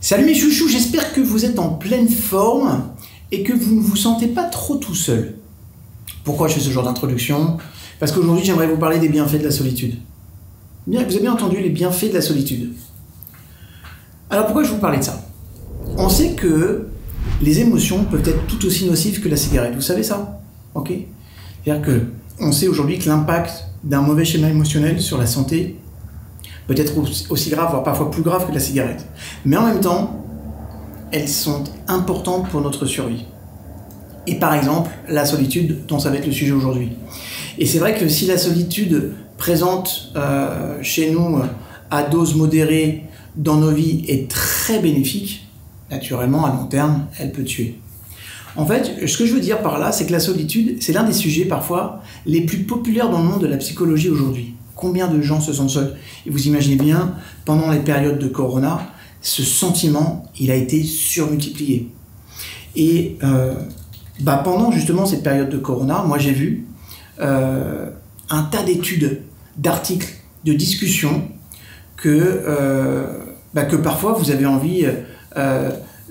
Salut mes chouchous, j'espère que vous êtes en pleine forme et que vous ne vous sentez pas trop tout seul. Pourquoi je fais ce genre d'introduction? Parce qu'aujourd'hui j'aimerais vous parler des bienfaits de la solitude. Bien, vous avez bien entendu les bienfaits de la solitude. Alors pourquoi je vous parlais de ça? On sait que les émotions peuvent être tout aussi nocives que la cigarette, vous savez ça? Ok? C'est-à-dire que on sait aujourd'hui que l'impact d'un mauvais schéma émotionnel sur la santé peut être aussi grave, voire parfois plus grave que la cigarette. Mais en même temps, elles sont importantes pour notre survie. Et par exemple, la solitude, dont ça va être le sujet aujourd'hui. Et c'est vrai que si la solitude présente chez nous à dose modérée dans nos vies est très bénéfique, naturellement, à long terme, elle peut tuer. En fait, ce que je veux dire par là, c'est que la solitude, c'est l'un des sujets parfois les plus populaires dans le monde de la psychologie aujourd'hui. Combien de gens se sentent seuls? Et vous imaginez bien, pendant les périodes de Corona, ce sentiment, il a été surmultiplié. Et pendant justement cette période de Corona, moi j'ai vu un tas d'études, d'articles, de discussions que parfois vous avez envie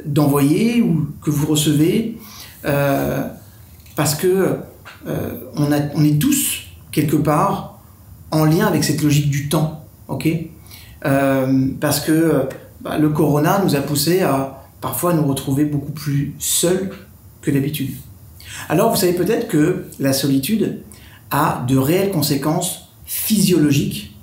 d'envoyer ou que vous recevez parce que on est tous quelque part en lien avec cette logique du temps, ok? Parce que le corona nous a poussé à parfois nous retrouver beaucoup plus seuls que d'habitude. Alors vous savez peut-être que la solitude a de réelles conséquences physiologiques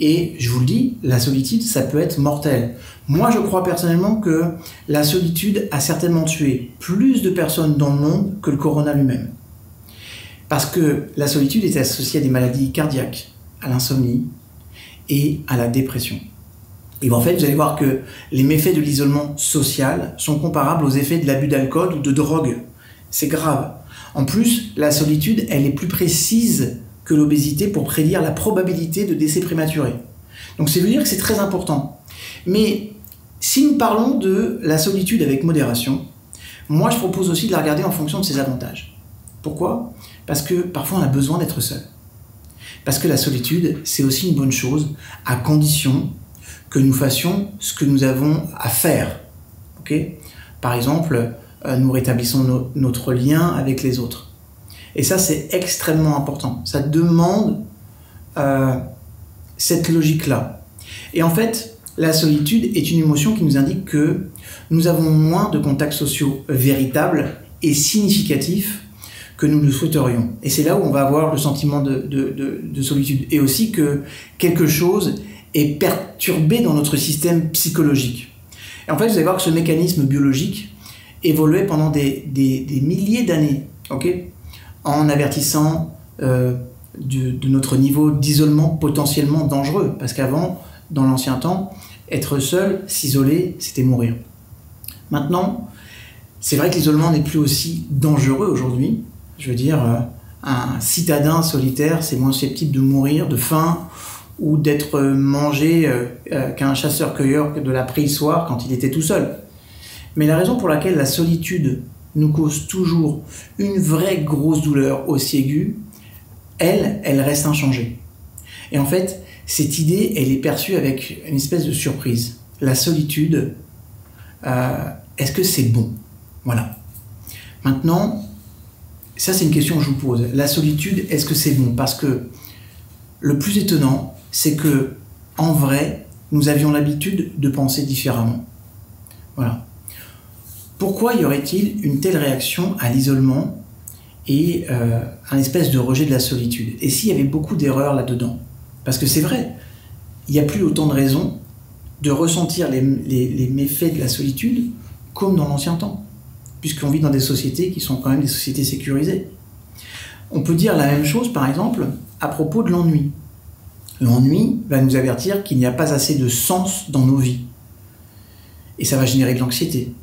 et je vous le dis, la solitude ça peut être mortel. Moi je crois personnellement que la solitude a certainement tué plus de personnes dans le monde que le corona lui-même. Parce que la solitude est associée à des maladies cardiaques, à l'insomnie et à la dépression. Et en fait, vous allez voir que les méfaits de l'isolement social sont comparables aux effets de l'abus d'alcool ou de drogue. C'est grave. En plus, la solitude, elle est plus précise que l'obésité pour prédire la probabilité de décès prématuré. Donc ça veut dire que c'est très important. Mais si nous parlons de la solitude avec modération, moi je propose aussi de la regarder en fonction de ses avantages. Pourquoi? Parce que parfois on a besoin d'être seul. Parce que la solitude, c'est aussi une bonne chose, à condition que nous fassions ce que nous avons à faire. Okay? Par exemple, nous rétablissons notre lien avec les autres. Et ça, c'est extrêmement important. Ça demande cette logique-là. Et en fait, la solitude est une émotion qui nous indique que nous avons moins de contacts sociaux véritables et significatifs que nous le souhaiterions. Et c'est là où on va avoir le sentiment de solitude. Et aussi que quelque chose est perturbé dans notre système psychologique. Et en fait, vous allez voir que ce mécanisme biologique évoluait pendant des milliers d'années, okay, en avertissant de notre niveau d'isolement potentiellement dangereux. Parce qu'avant, dans l'ancien temps, être seul, s'isoler, c'était mourir. Maintenant, c'est vrai que l'isolement n'est plus aussi dangereux aujourd'hui. Je veux dire, un citadin solitaire, c'est moins susceptible de mourir de faim ou d'être mangé qu'un chasseur-cueilleur de la préhistoire quand il était tout seul. Mais la raison pour laquelle la solitude nous cause toujours une vraie grosse douleur aussi aiguë, elle reste inchangée. Et en fait, cette idée, elle est perçue avec une espèce de surprise. La solitude, est-ce que c'est bon? Voilà. Maintenant, ça, c'est une question que je vous pose. La solitude, est-ce que c'est bon? Parce que le plus étonnant, c'est que, en vrai, nous avions l'habitude de penser différemment. Voilà. Pourquoi y aurait-il une telle réaction à l'isolement et un espèce de rejet de la solitude? Et s'il y avait beaucoup d'erreurs là-dedans? Parce que c'est vrai, il n'y a plus autant de raisons de ressentir les méfaits de la solitude comme dans l'ancien temps, puisqu'on vit dans des sociétés qui sont quand même des sociétés sécurisées. On peut dire la même chose, par exemple, à propos de l'ennui. L'ennui va nous avertir qu'il n'y a pas assez de sens dans nos vies. Et ça va générer de l'anxiété,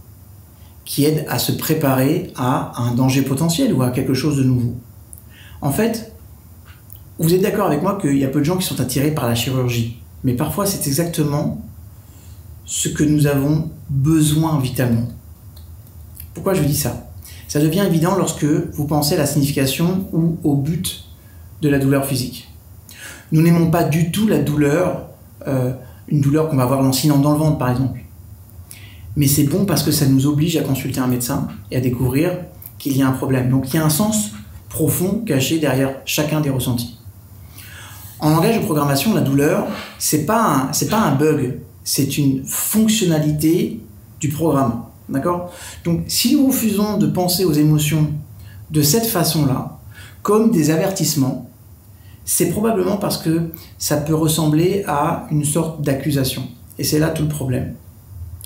qui aide à se préparer à un danger potentiel ou à quelque chose de nouveau. En fait, vous êtes d'accord avec moi qu'il y a peu de gens qui sont attirés par la chirurgie, mais parfois c'est exactement ce que nous avons besoin vitalement. Pourquoi je dis ça? Ça devient évident lorsque vous pensez à la signification ou au but de la douleur physique. Nous n'aimons pas du tout la douleur, une douleur qu'on va avoir lancinante dans le ventre par exemple. Mais c'est bon parce que ça nous oblige à consulter un médecin et à découvrir qu'il y a un problème. Donc il y a un sens profond caché derrière chacun des ressentis. En langage de programmation, la douleur, c'est pas un bug, c'est une fonctionnalité du programme. D'accord ? Donc si nous refusons de penser aux émotions de cette façon-là, comme des avertissements, c'est probablement parce que ça peut ressembler à une sorte d'accusation. Et c'est là tout le problème.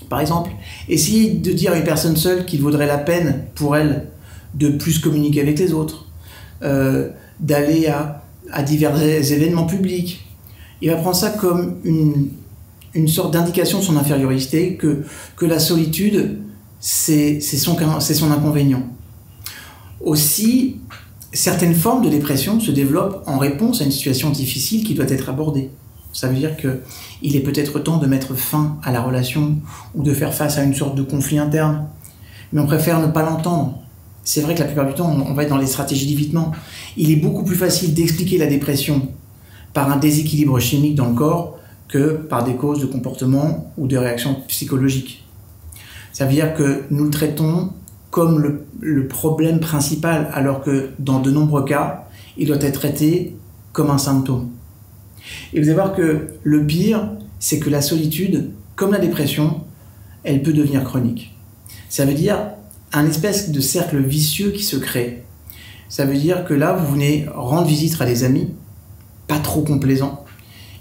Par exemple, essayer de dire à une personne seule qu'il vaudrait la peine pour elle de plus communiquer avec les autres, d'aller à divers événements publics. Il va prendre ça comme une sorte d'indication de son infériorité, que la solitude, c'est son inconvénient. Aussi, certaines formes de dépression se développent en réponse à une situation difficile qui doit être abordée. Ça veut dire qu'il est peut-être temps de mettre fin à la relation ou de faire face à une sorte de conflit interne. Mais on préfère ne pas l'entendre. C'est vrai que la plupart du temps, on va être dans les stratégies d'évitement. Il est beaucoup plus facile d'expliquer la dépression par un déséquilibre chimique dans le corps que par des causes de comportement ou de réactions psychologiques. Ça veut dire que nous le traitons comme le problème principal, alors que dans de nombreux cas, il doit être traité comme un symptôme. Et vous allez voir que le pire, c'est que la solitude, comme la dépression, elle peut devenir chronique. Ça veut dire un espèce de cercle vicieux qui se crée. Ça veut dire que là, vous venez rendre visite à des amis, pas trop complaisants.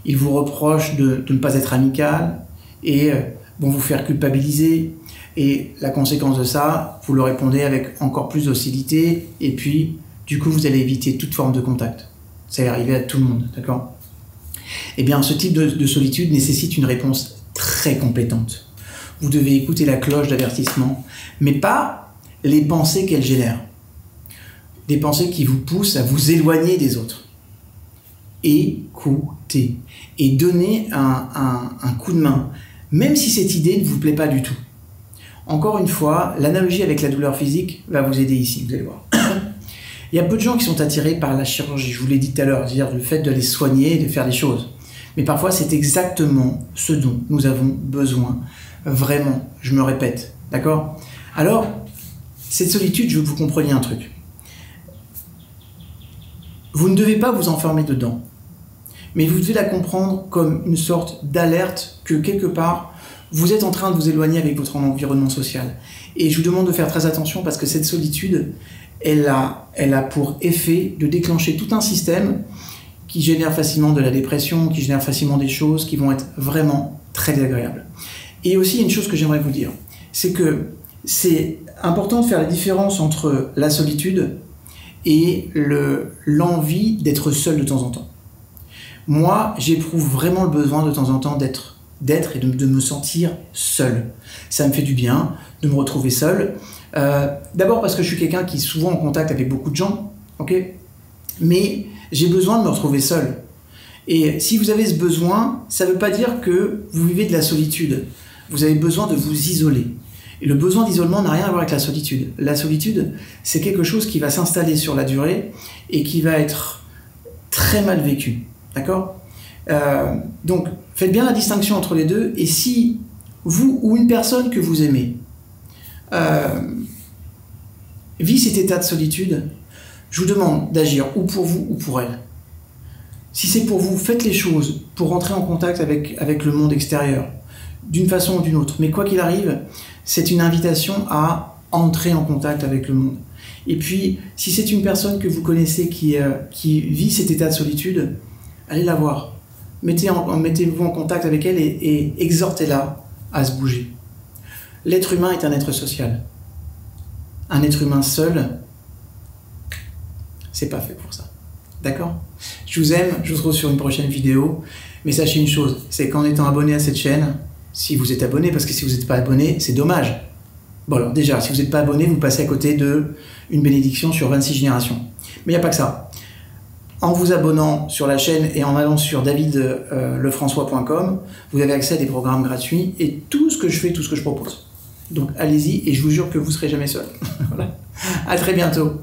Ils vous reprochent de ne pas être amical et vont vous faire culpabiliser. Et la conséquence de ça, vous le répondez avec encore plus d'hostilité et puis, du coup, vous allez éviter toute forme de contact. Ça va arriver à tout le monde, d'accord ? Eh bien, ce type de solitude nécessite une réponse très compétente. Vous devez écouter la cloche d'avertissement, mais pas les pensées qu'elle génère. Des pensées qui vous poussent à vous éloigner des autres. Écoutez et donnez un coup de main, même si cette idée ne vous plaît pas du tout. Encore une fois, l'analogie avec la douleur physique va vous aider ici, vous allez voir. Il y a peu de gens qui sont attirés par la chirurgie, je vous l'ai dit tout à l'heure, c'est-à-dire le fait de les soigner et de faire des choses. Mais parfois, c'est exactement ce dont nous avons besoin, vraiment, je me répète, d'accord ? Alors, cette solitude, je veux que vous compreniez un truc. Vous ne devez pas vous enfermer dedans, mais vous devez la comprendre comme une sorte d'alerte que quelque part, vous êtes en train de vous éloigner avec votre environnement social. Et je vous demande de faire très attention parce que cette solitude, elle a pour effet de déclencher tout un système qui génère facilement de la dépression, qui génère facilement des choses qui vont être vraiment très désagréables. Et aussi, il y a une chose que j'aimerais vous dire, c'est que c'est important de faire la différence entre la solitude et l'envie d'être seul de temps en temps. Moi, j'éprouve vraiment le besoin de temps en temps d'être et de me sentir seul. Ça me fait du bien de me retrouver seul. D'abord parce que je suis quelqu'un qui est souvent en contact avec beaucoup de gens, ok ? Mais j'ai besoin de me retrouver seul. Et si vous avez ce besoin, ça ne veut pas dire que vous vivez de la solitude. Vous avez besoin de vous isoler. Et le besoin d'isolement n'a rien à voir avec la solitude. La solitude, c'est quelque chose qui va s'installer sur la durée et qui va être très mal vécu. D'accord ? Donc, faites bien la distinction entre les deux. Et si vous ou une personne que vous aimez vit cet état de solitude, je vous demande d'agir ou pour vous ou pour elle. Si c'est pour vous, faites les choses pour rentrer en contact avec le monde extérieur, d'une façon ou d'une autre. Mais quoi qu'il arrive, c'est une invitation à entrer en contact avec le monde. Et puis, si c'est une personne que vous connaissez qui vit cet état de solitude, allez la voir. Mettez-vous en contact avec elle et exhortez-la à se bouger. L'être humain est un être social. Un être humain seul, c'est pas fait pour ça. D'accord ? Je vous aime, je vous retrouve sur une prochaine vidéo. Mais sachez une chose, c'est qu'en étant abonné à cette chaîne, si vous êtes abonné, parce que si vous n'êtes pas abonné, c'est dommage. Bon alors déjà, si vous n'êtes pas abonné, vous passez à côté d'une bénédiction sur 26 générations. Mais il n'y a pas que ça. En vous abonnant sur la chaîne et en allant sur davidlefrançois.com, vous avez accès à des programmes gratuits et tout ce que je fais, tout ce que je propose. Donc allez-y et je vous jure que vous ne serez jamais seul. Voilà. À très bientôt.